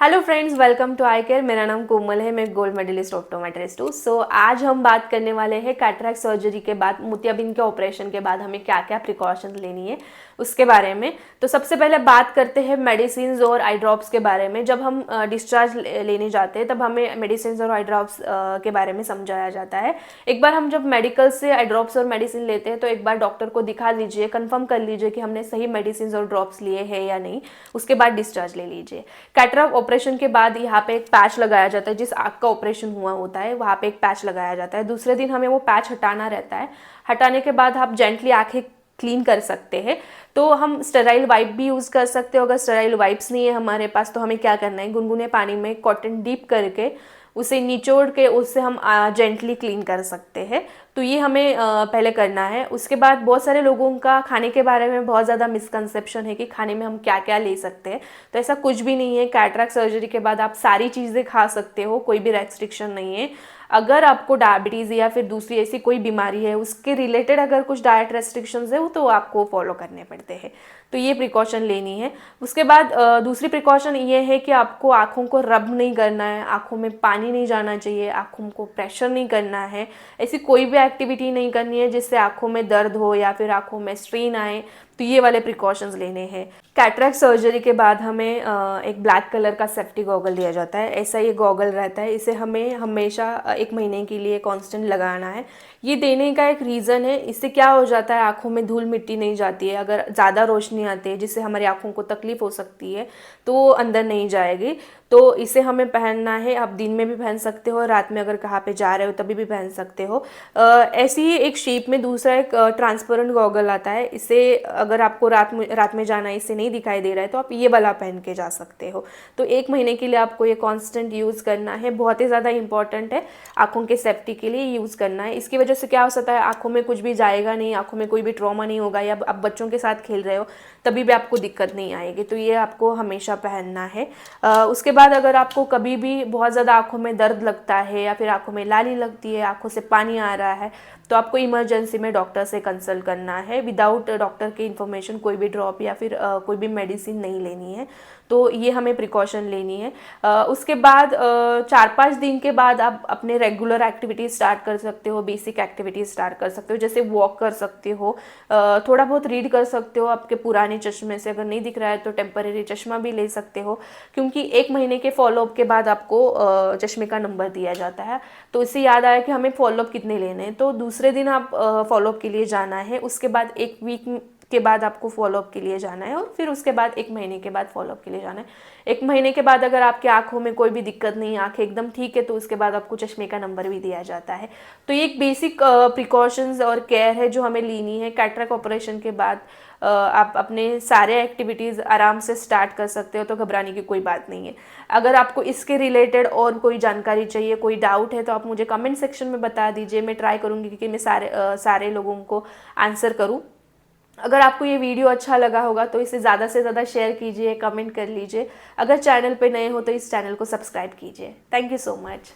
Hello friends, welcome to I care. मेरा नाम कोमल है, मैं गोल्ड मेडलिस्ट ऑप्टोमेट्रिस्ट हूँ। सो आज हम बात करने वाले हैं कैटरैक्ट सर्जरी के बाद, मोतियाबिंद के ऑपरेशन के बाद हमें क्या क्या प्रिकॉशंस लेनी है उसके बारे में। तो सबसे पहले बात करते हैं मेडिसिन और आई ड्रॉप्स के बारे में। जब हम डिस्चार्ज लेने जाते हैं तब हमें मेडिसिन और आई ड्रॉप्स के बारे में समझाया जाता है। एक बार हम जब मेडिकल से आई ड्रॉप्स और मेडिसिन लेते हैं तो एक बार डॉक्टर को दिखा लीजिए, कंफर्म कर लीजिए कि हमने सही मेडिसिन और ड्रॉप्स लिए हैं या नहीं, उसके बाद डिस्चार्ज ले लीजिए। कैटरैक्ट ऑपरेशन के बाद यहाँ पे एक पैच लगाया जाता है। जिस आँख का ऑपरेशन हुआ होता है वहाँ पे एक पैच लगाया जाता है। दूसरे दिन हमें वो पैच हटाना रहता है। हटाने के बाद आप जेंटली आँखें क्लीन कर सकते हैं। तो हम स्टेराइल वाइप भी यूज़ कर सकते हो। अगर स्टेराइल वाइप्स नहीं है हमारे पास तो हमें क्या करना है, गुनगुने पानी में कॉटन डीप करके उसे निचोड़ के उससे हम जेंटली क्लीन कर सकते हैं। तो ये हमें पहले करना है। उसके बाद बहुत सारे लोगों का खाने के बारे में बहुत ज़्यादा मिसकंसेप्शन है कि खाने में हम क्या क्या ले सकते हैं। तो ऐसा कुछ भी नहीं है। कैटरैक्ट सर्जरी के बाद आप सारी चीज़ें खा सकते हो, कोई भी रेस्ट्रिक्शन नहीं है। अगर आपको डायबिटीज़ या फिर दूसरी ऐसी कोई बीमारी है उसके रिलेटेड अगर कुछ डाइट रेस्ट्रिक्शंस है वो तो आपको फॉलो करने पड़ते हैं। तो ये प्रिकॉशन लेनी है। उसके बाद दूसरी प्रिकॉशन ये है कि आपको आँखों को रब नहीं करना है, आँखों में पानी नहीं जाना चाहिए, आँखों को प्रेशर नहीं करना है, ऐसी कोई भी एक्टिविटी नहीं करनी है जिससे आँखों में दर्द हो या फिर आँखों में स्ट्रेन आए। तो ये वाले प्रिकॉशंस लेने हैं। कैटरैक्ट सर्जरी के बाद हमें एक ब्लैक कलर का सेफ्टी गॉगल दिया जाता है। ऐसा ये गॉगल रहता है, इसे हमें हमेशा 1 महीने के लिए कांस्टेंट लगाना है। ये देने का एक रीज़न है, इससे क्या हो जाता है, आँखों में धूल मिट्टी नहीं जाती है। अगर ज़्यादा रोशनी आती है जिससे हमारी आँखों को तकलीफ हो सकती है तो वो अंदर नहीं जाएगी। तो इसे हमें पहनना है। आप दिन में भी पहन सकते हो, रात में अगर कहाँ पे जा रहे हो तभी भी पहन सकते हो। ऐसी ही एक शेप में दूसरा एक ट्रांसपेरेंट गॉगल आता है। इसे अगर आपको रात में जाना है, इससे नहीं दिखाई दे रहा है तो आप ये वाला पहन के जा सकते हो। तो 1 महीने के लिए आपको ये कांस्टेंट यूज़ करना है। बहुत ही ज़्यादा इंपॉर्टेंट है, आँखों के सेफ्टी के लिए यूज़ करना है। इसकी वजह से क्या हो सकता है, आँखों में कुछ भी जाएगा नहीं, आँखों में कोई भी ट्रॉमा नहीं होगा, या आप बच्चों के साथ खेल रहे हो तभी भी आपको दिक्कत नहीं आएगी। तो ये आपको हमेशा पहनना है। उसके बाद अगर आपको कभी भी बहुत ज़्यादा आँखों में दर्द लगता है या फिर आँखों में लाली लगती है, आँखों से पानी आ रहा है, तो आपको इमरजेंसी में डॉक्टर से कंसल्ट करना है। विदाउट डॉक्टर की इन्फॉर्मेशन कोई भी ड्रॉप या फिर कोई भी मेडिसिन नहीं लेनी है। तो ये हमें प्रिकॉशन लेनी है। उसके बाद 4-5 दिन के बाद आप अपने रेगुलर एक्टिविटीज़ स्टार्ट कर सकते हो, बेसिक एक्टिविटीज़ स्टार्ट कर सकते हो। जैसे वॉक कर सकते हो, थोड़ा बहुत रीड कर सकते हो आपके पुराने चश्मे से। अगर नहीं दिख रहा है तो टेम्परेरी चश्मा भी ले सकते हो, क्योंकि 1 महीने के फॉलोअप के बाद आपको चश्मे का नंबर दिया जाता है। तो इससे याद आया कि हमें फॉलोअप कितने लेने हैं। तो दूसरे दिन आप फॉलोअप के लिए जाना है, उसके बाद 1 वीक के बाद आपको फॉलोअप के लिए जाना है, और फिर उसके बाद 1 महीने के बाद फॉलोअप के लिए जाना है। 1 महीने के बाद अगर आपकी आंखों में कोई भी दिक्कत नहीं, आंखें एकदम ठीक है, तो उसके बाद आपको चश्मे का नंबर भी दिया जाता है। तो ये एक बेसिक प्रिकॉशंस और केयर है जो हमें लेनी है। कैटरैक्ट ऑपरेशन के बाद आप अपने सारे एक्टिविटीज़ आराम से स्टार्ट कर सकते हो, तो घबराने की कोई बात नहीं है। अगर आपको इसके रिलेटेड और कोई जानकारी चाहिए, कोई डाउट है, तो आप मुझे कमेंट सेक्शन में बता दीजिए। मैं ट्राई करूँगी कि मैं सारे लोगों को आंसर करूँ। अगर आपको ये वीडियो अच्छा लगा होगा तो इसे ज़्यादा से ज़्यादा शेयर कीजिए, कमेंट कर लीजिए। अगर चैनल पे नए हो तो इस चैनल को सब्सक्राइब कीजिए। Thank you so much.